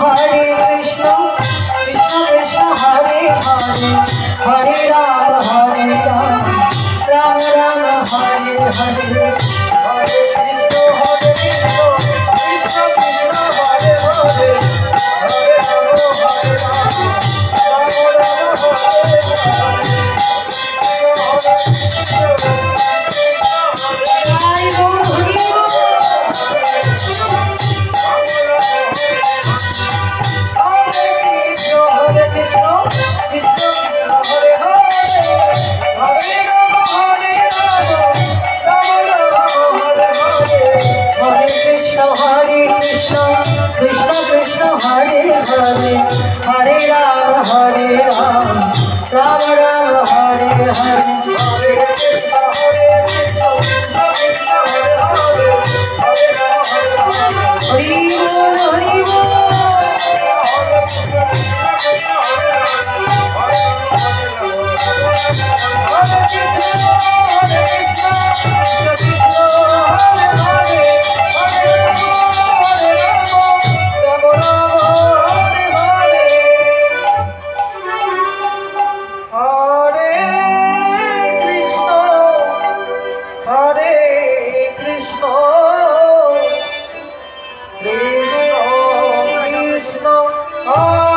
हरे कृष्ण कृष्ण कृष्ण हरे हरे हरे राम राम राम हरे हरे हरे कृष्ण कृष्ण कृष्ण हरे हरे हरे राम हरे राम राम राम हरे हरे हरे कृष्ण कृष्ण कृष्ण हरे हरे हरे राम हरि बोल हरि बोल हरे Krishna Hare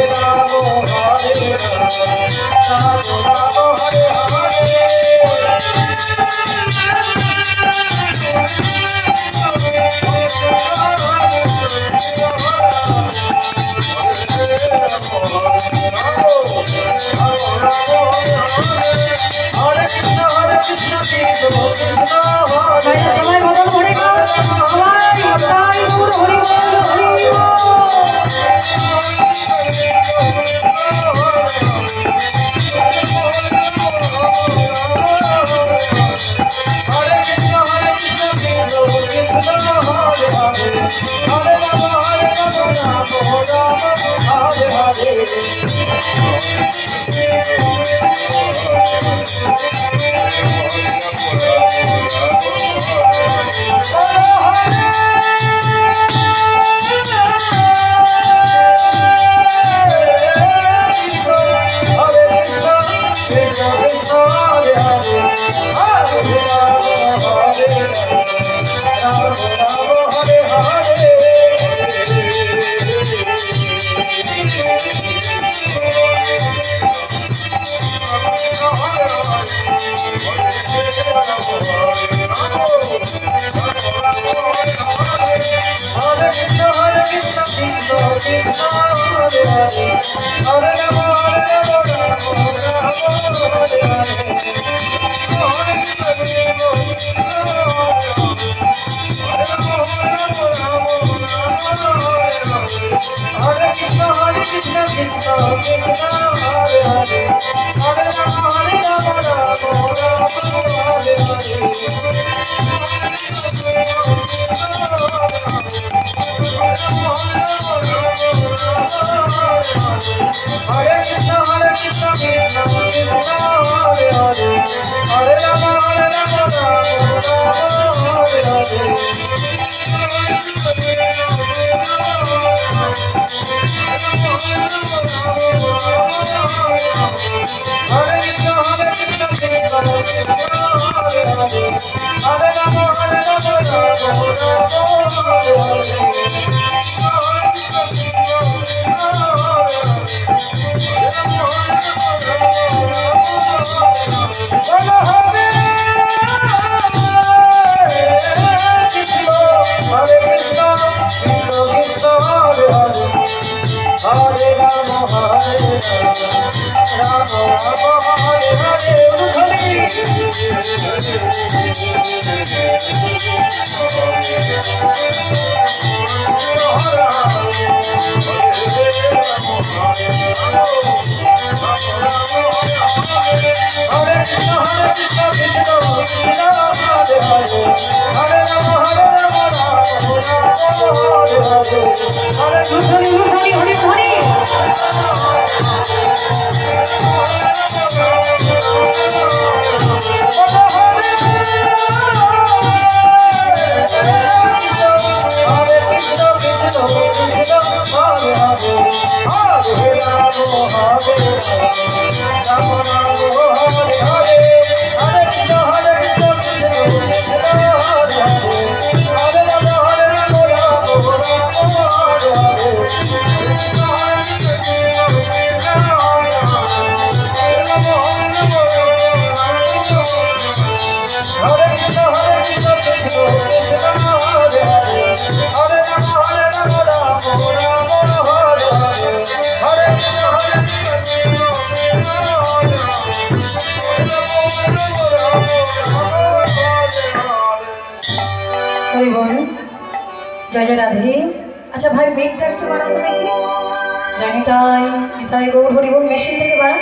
Rama जय जय राधे। अच्छा भाई मेघटा একটু বাড়াও তো দেখি। জানি তাই নিতাই গৌর হরি বল মেশিন থেকে বাড়া।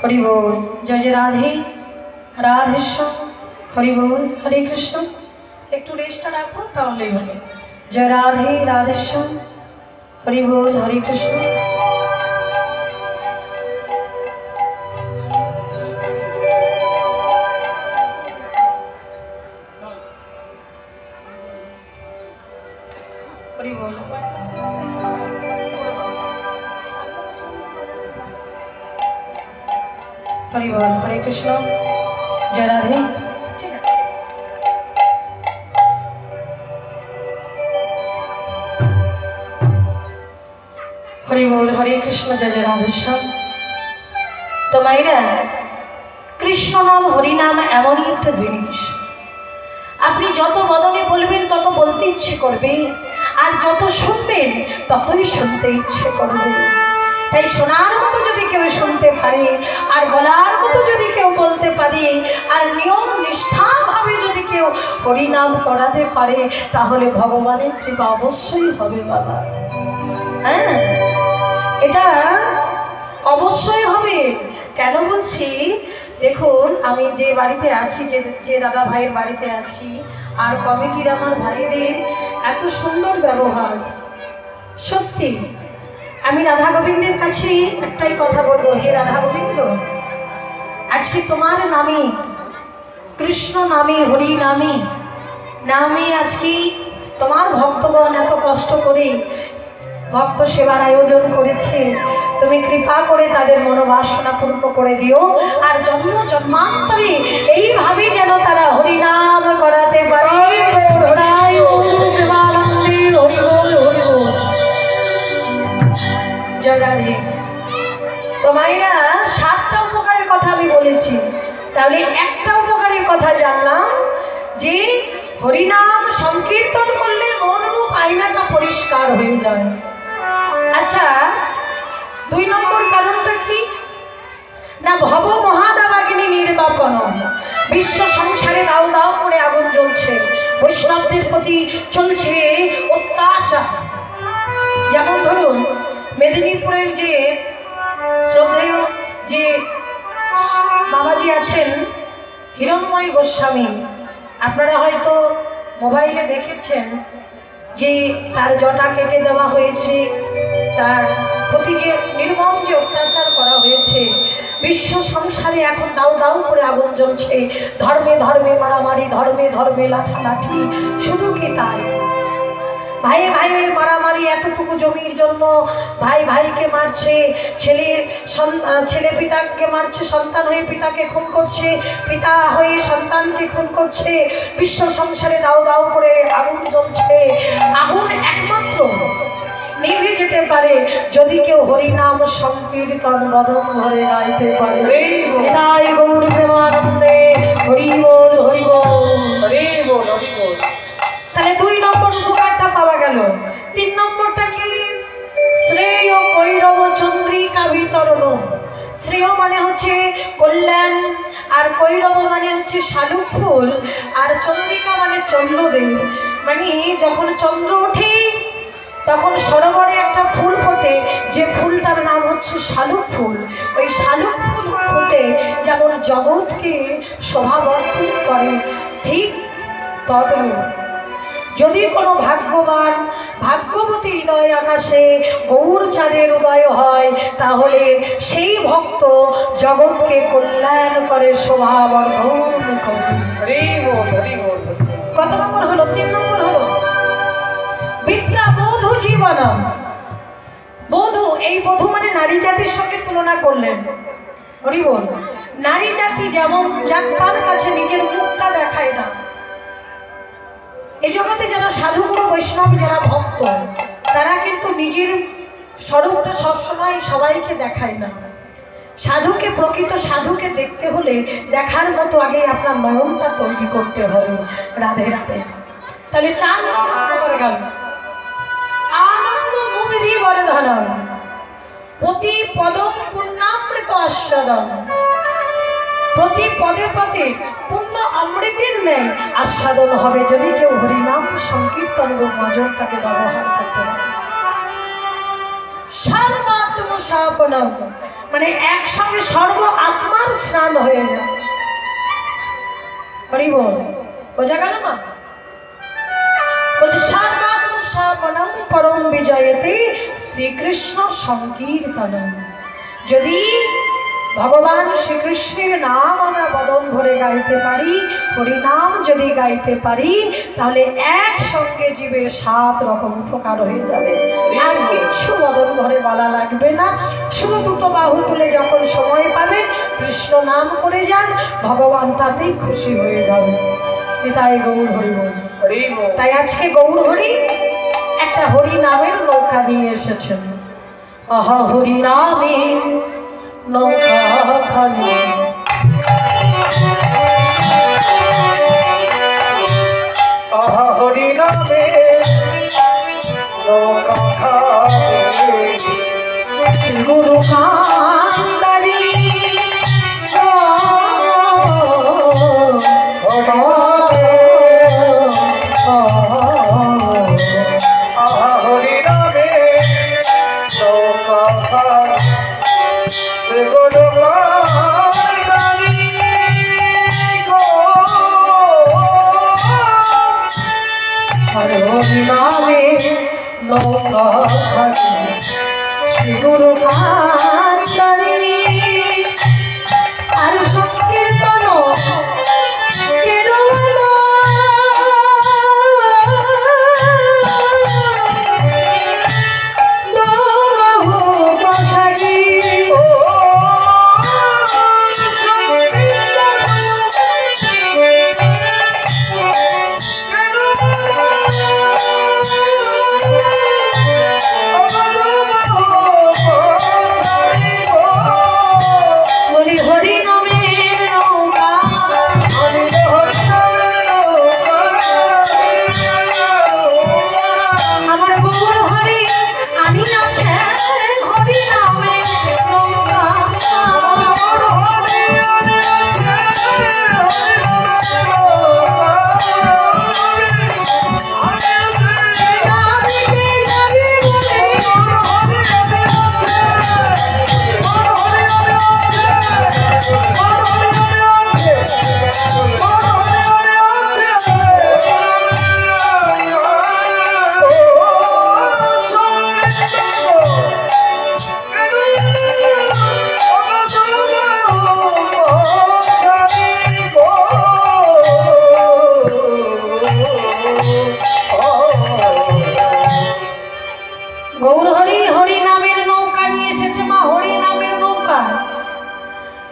হরি বল জয় জয় রাধে রাধেশ্বর হরি বল হরে কৃষ্ণ। একটু রেস্টটা রাখো তাহলেই হবে। জয় রাধে রাধেশ্বর হরি বল হরে কৃষ্ণ। हरि बोल हरे कृष्ण जय राधे। हरि बोल हरे कृष्ण जय जय राधेश्याम। तो मायरा कृष्ण नाम हरि नाम एमनই একটা জিনিস আপনি যত বদলে বলবেন তত বলতে ইচ্ছে করবে আর যত শুনবেন ততই শুনতে ইচ্ছে করবে। তাই শোনার মতো যদি কেউ শুনতে পারে আর বলার মতো যদি কেউ বলতে পারে আর নিয়ম নিষ্ঠাভাবে যদি কেউ হরিনাম করাতে পারে তাহলে ভগবানের কৃপা অবশ্যই হবে বাবা। হ্যাঁ এটা অবশ্যই হবে। কেন বলছি দেখুন আমি যে বাড়িতে আছি যে দাদা ভাইয়ের বাড়িতে আছি আর কমিটির আমার ভাইদের এত সুন্দর ব্যবহার সত্যি আমি রাধা গোবিন্দের কাছে একটাই কথা বলবো, হে রাধা গোবিন্দ, আজকে তোমার নামে, কৃষ্ণ নামে, হরি নামে নামে আজকে তোমার ভক্তগণ এত কষ্ট করে ভক্ত সেবার আয়োজন করেছে। তুমি কৃপা করে তাদের মনোবাসনা পূর্ণ করে দিও, আর জন্ম জন্মান্তরে এইভাবে যেন তারা হরিনাম করাতে পারে। জয় রাধে। তোমাইরা 7টা উপকারের কথা আমি বলেছি, তাহলে একটা উপকারের কথা জানলাম যে হরিনাম সংকীর্তন করলে মনরূপ আয়নাটা পরিষ্কার হয়ে যায়। আচ্ছা, 2 নম্বর কারণটা কি না, ভব মহাদাবাগিনী নির্বাপনম, বিশ্ব সংসারে দাও দাও করে আগুন জ্বলছে, বৈষ্ণবদের প্রতি চলছে অত্যাচার। যেমন ধরুন মেদিনীপুরের যে শ্রদ্ধেয় যে বাবাজি আছেন হিরণময় গোস্বামী, আপনারা হয়তো মোবাইলে দেখেছেন যে তার জটা কেটে দেওয়া হয়েছে, তার প্রতি যে নির্মম যে অত্যাচার করা হয়েছে। বিশ্ব সংসারে এখন দাউ দাউ করে আগুন জ্বলছে, ধর্মে ধর্মে মারামারি, ধর্মে ধর্মে লাঠালাঠি। শুধু কি তাই, ভাইয়ে ভাইয়ে মারামারি, এতটুকু জমির জন্য ভাই ভাইকে মারছে, ছেলে পিতাকে মারছে, সন্তান হয়ে পিতাকে খুন করছে, পিতা হয়ে সন্তানকে খুন করছে। বিশ্ব সংসারে দাও দাও করে আগুন জ্বলছে। আগুন একমাত্র নিভে যেতে পারে যদি কেউ হরিনাম সংকীর্তন বদন ভরে গাইতে পারে। তাই গৌর প্রেমানন্দে হরি বল, হরি বল, হরি বল, হরি বল। তাহলে 2 নম্বর উপকারটা পাওয়া গেল। 3 নম্বরটা কি, শ্রেয় কৈরব চন্দ্রিকা বিতরণ। শ্রেয় মানে হচ্ছে কল্যাণ, আর কৈরব মানে হচ্ছে শালুক ফুল, আর চন্দ্রিকা মানে চন্দ্রদেব। মানে যখন চন্দ্র ওঠে তখন সরোবরে একটা ফুল ফোটে, যে ফুলটার নাম হচ্ছে শালুক ফুল। ওই শালুক ফুল ফুটে যেমন জগৎকে শোভাবর্ধন করে, ঠিক তদ্রূপ যদি কোনো ভাগ্যবান ভাগ্যবতী হৃদয় আকাশে গৌর চাঁদের উদয় হয়, তাহলে সেই ভক্ত জগৎকে কল্যাণ করে, শোভাবর্ধন করে। কত নম্বর হলো? 3 নম্বর হলো বিদ্যা বধূ জীবনম। বধূ, এই বধূ মানে নারী জাতির সঙ্গে তুলনা করলেন। হরি বল। নারী জাতি যেমন তার কাছে নিজের মুখটা দেখায় না, এই জগতে যারা সাধুগুরু বৈষ্ণব যারা ভক্ত, তারা কিন্তু নিজের স্বরূপটা সবসময় সবাইকে দেখায় না। সাধুকে, প্রকৃত সাধুকে দেখতে হলে দেখার মতো আগে আপনার নয়নটা তৈরি করতে হবে। রাধে রাধে। তাহলে 4 নম্বর গেল আনন্দ মুবিধি বরধনম, প্রতি পদম পূর্ণামৃত আস্বাদন। প্রতি পদে পদে পূর্ণ অমৃতের ন্যায় আস্বাদন হবে যদি কেউ হরিনাম সংকীর্তন এবং ভজনটাকে ব্যবহার করতে পারে। সর্বাত্ম সাপনম মানে একসঙ্গে সর্ব আত্মার স্নান হয়ে যায়। হরি বল, বোঝা গেল মা? বলছে সর্বাত্ম সাপনম পরম বিজয়তে শ্রীকৃষ্ণ সংকীর্তনম। যদি ভগবান শ্রীকৃষ্ণের নাম আমরা বদন ভরে গাইতে পারি, হরিনাম যদি গাইতে পারি, তাহলে একসঙ্গে জীবের 7 রকম উপকার হয়ে যাবে। আর কিছু বদন ভরে বলা লাগবে না, শুধু 2টো বাহু তুলে যখন সময় পাবেন কৃষ্ণ নাম করে যান, ভগবান তাতেই খুশি হয়ে যাবে। তাই গৌর হরি বল। তাই আজকে গৌর হরি একটা হরি নামের নৌকা নিয়ে এসেছেন। আহা হরি নামে নৌকা খানি, আহা হরি নামে নৌকা খানি, গুরু কান্দারি আহা হরি নামে নৌকা খানি, গুরু কান্দারি গো। হরি নামে নৌকা খানি, গুরু কান্দারি আর সংকীর্তন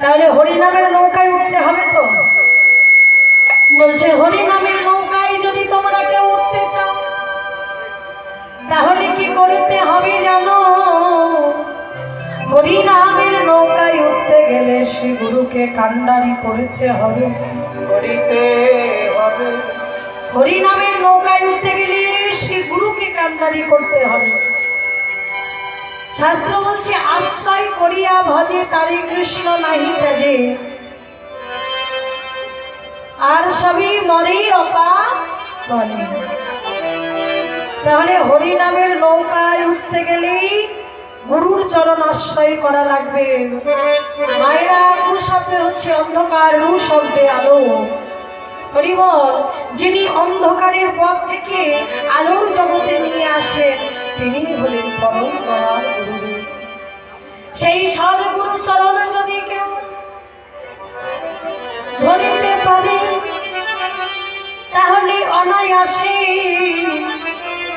তাহলে হরি নামের নৌকায় উঠতে হবে তো। বলছে হরি নামের নৌকায় যদি তোমরা কেউ উঠতে চাও তাহলে কি করতে হবে জানো? হরি নামের নৌকায় উঠতে গেলে শ্রী গুরুকে কান্ডারি করতে হবে। হরি নামের নৌকায় উঠতে গেলে শ্রী গুরুকে কান্ডারি করতে হবে। শাস্ত্র বলছে আশ্রয় করিয়া ভজে তারে কৃষ্ণ নাহি ভজে আর সবই মরে অপাপ বলে। তাহলে হরি নামের নৌকায় উঠতে গেলেই গুরুর চরণ আশ্রয় করা লাগবে। মায়েরা গু শব্দে হচ্ছে অন্ধকার, রু শব্দে আলো। হরি বল, যিনি অন্ধকারের পথ থেকে আলোর জগতে নিয়ে আসেন তিনি হলেন পরম দয়াল গুরুদেব। সেই সদ্গুরু চরণে যদি কেউ ধরিতে পারে তাহলে অনায়াসে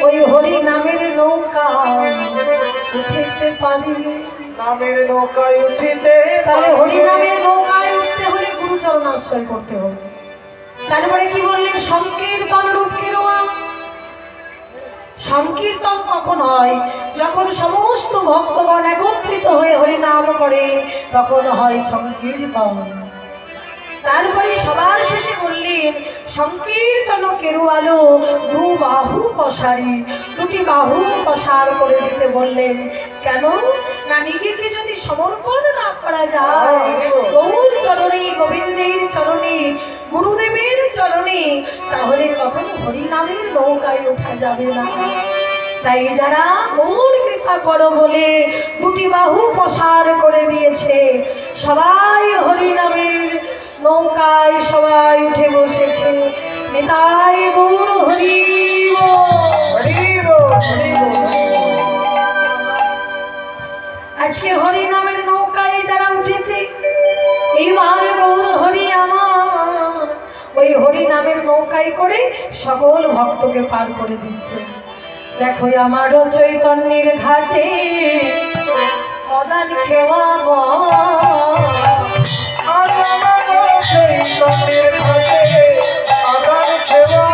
ওই হরি নামের নৌকা উঠিতে পারিবে। নামের নৌকায় উঠিতে তাহলে হরি নামের নৌকায় উঠতে হলে গুরুচরণ আশ্রয় করতে হবে। তারপরে কি বললেন? সংকীর্তন রূপ কিরূপ? সংকীর্তন কখন হয়? যখন সমস্ত ভক্তগণ একত্রিত হয়ে হরি নাম করে তখন হয় সংকীর্তন। তারপরে সবার শেষে বললেন সংকীর্তন কেরুয়ালো দু বাহু পসারি, দুটি বাহু পসার করে দিতে বললেন। কেন না? নিজেকে যদি সমর্পণ না করা যায় গৌর চরণে, গোবিন্দের চরণে, গুরুদেবের চরণে, তাহলে কখনো হরি নামের নৌকায় ওঠা যাবে না। তাই যারা গৌর কৃপা করো বলে দুটি বাহু প্রসার করে দিয়েছে, সবাই হরি নামের নৌকায় সবাই উঠে বসেছে। নিতাই গৌর হরি আজকে হরি নামের নৌকায় যারা উঠেছে, এইবার গৌর হরি আমার ওই হরি নামের নৌকায় করে সকল ভক্তকে পার করে দিচ্ছে। দেখো আমারও চৈতন্যের ঘাটে মদান খেওয়া চৈতন্যের ঘাটে আদান খেওয়া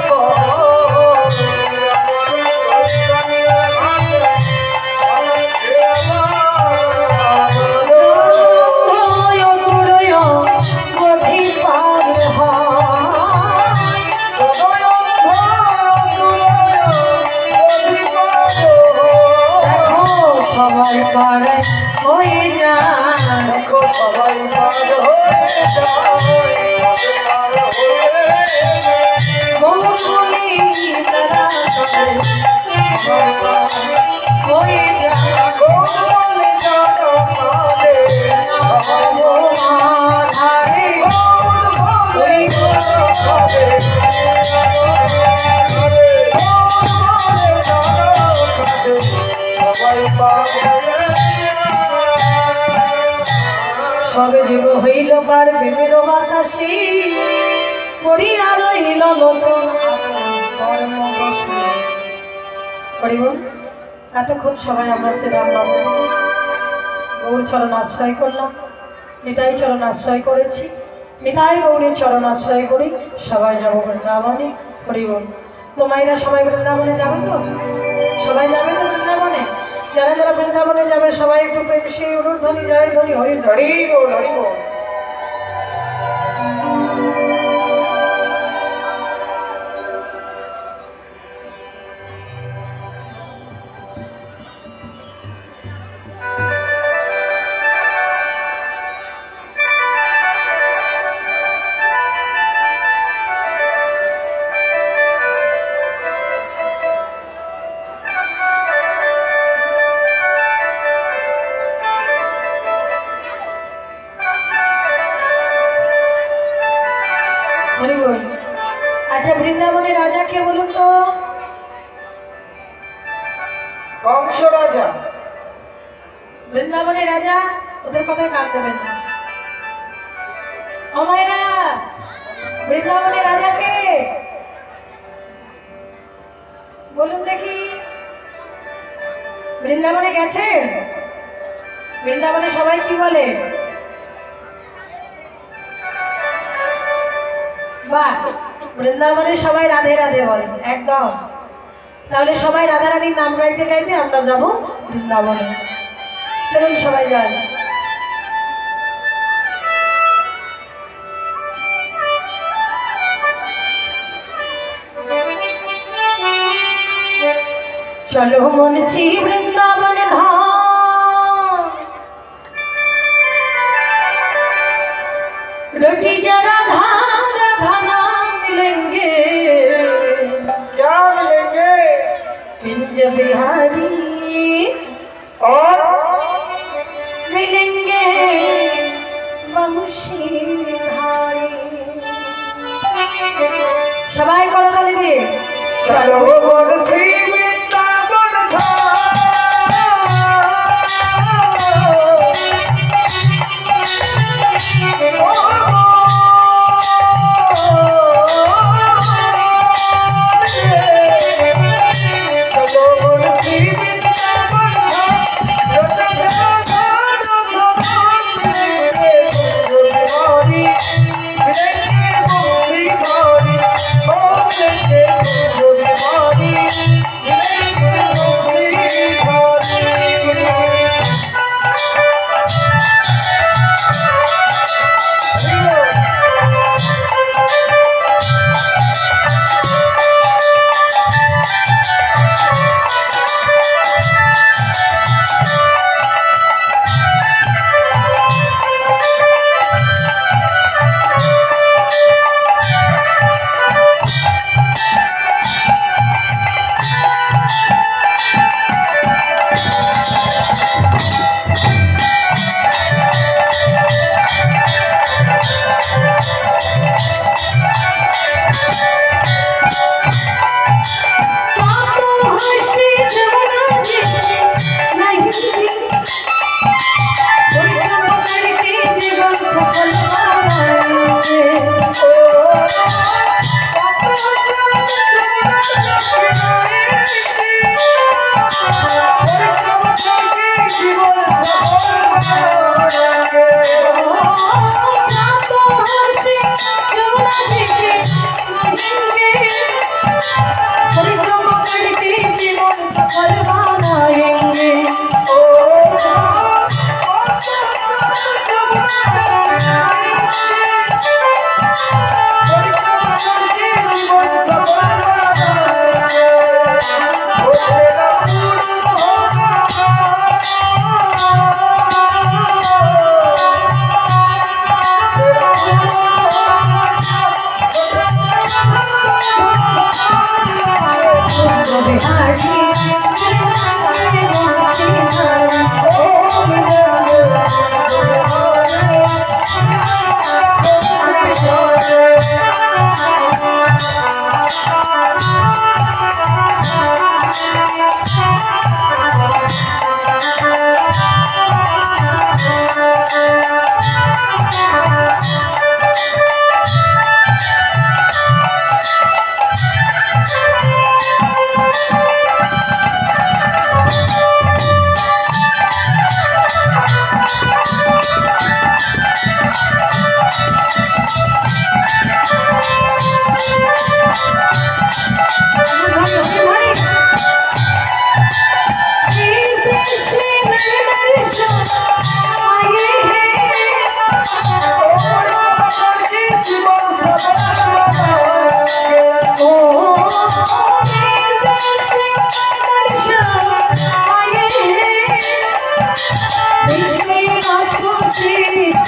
সবাই পারে হয়ে যায় সবে জীব হইল পার প্রেমের বাতাসে করিয়া লইল লোচন কর্ম বসে। হরিবল। এতক্ষণ সবাই আমরা শ্রীরাম নাম গৌর চরণ আশ্রয় করলাম, নিতাই চরণ আশ্রয় করেছি, নিতাই গৌরীর চরণ আশ্রয় করি, সবাই যাবো বৃন্দাবনে। হরিবল। তো মায়েরা সবাই বৃন্দাবনে যাবে তো? সবাই যাবে তো বৃন্দাবনে? যারা যারা বৃন্দাবনে যাবে সবাই একটু প্রেম সেই অনুধ্বনি জয় ধ্বনি হরি হরি বল হরি বল। আচ্ছা, বৃন্দাবনের রাজা কে বলুন তো? কংস রাজা। বৃন্দাবনের রাজা, ওদের কথায় কান দেবেন না। ও মায়েরা, বৃন্দাবনের রাজা কে বলুন দেখি? বৃন্দাবনে গেছেন? বৃন্দাবনে সবাই কি বলে? বাহ, বৃন্দাবনে সবাই রাধে রাধে বলেন একদম। তাহলে সবাই রাধা রানীর নাম গাইতে গাইতে আমরা যাব বৃন্দাবনে। চলুন সবাই যাই। চলো মুন্সি বৃন্দাবন ধাম, रोटी जरा धाम राधा नाम मिलेंगे, क्या मिलेंगे? पिंज बिहारी और मिलेंगे बंशीधारी। सबाई करो ताली दिए। चलो मुंशी वृंदावन धाम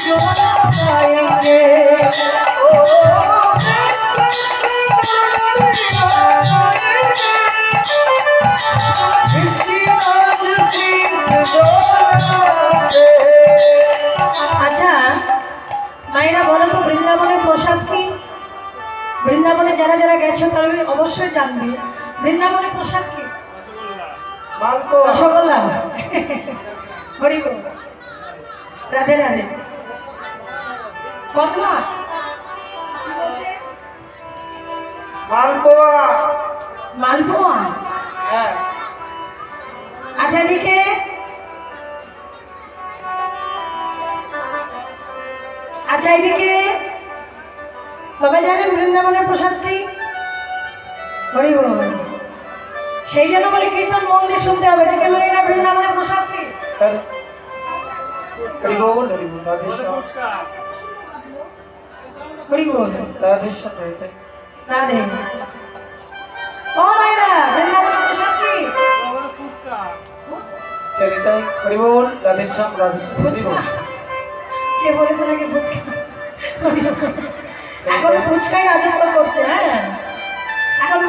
पाएंगे अच्छा मायरा बोलो तो বৃন্দাবনের প্রসাদ কি বৃন্দাবনে যারা যারা গেছো তারা অবশ্যই জানবে বৃন্দাবনের প্রসাদ কি মালপোয়া রসগোল্লা হরি বল রাধে রাধে কদমা কি বলছে মালপোয়া মালপোয়া হ্যাঁ আচ্ছা এদিকে আচ্ছা এদিকে বাবা জানেন বৃন্দাবনের প্রসাদ কি হরি বল সেই জন্য বলে কীর্তন মন দিয়ে শুনতে হবে দেখে মেয়েরা বৃন্দাবনের প্রসাদ কি হরি বল রাধে হরি বল রাধে রাধে ও মায়েরা বৃন্দাবনের প্রসাদ কি চলিতাই হরি বল রাধে শ্যাম ফুচকা কে বলেছে নাকি ফুচকা এখন ফুচকাই রাজত্ব করছে হ্যাঁ এখন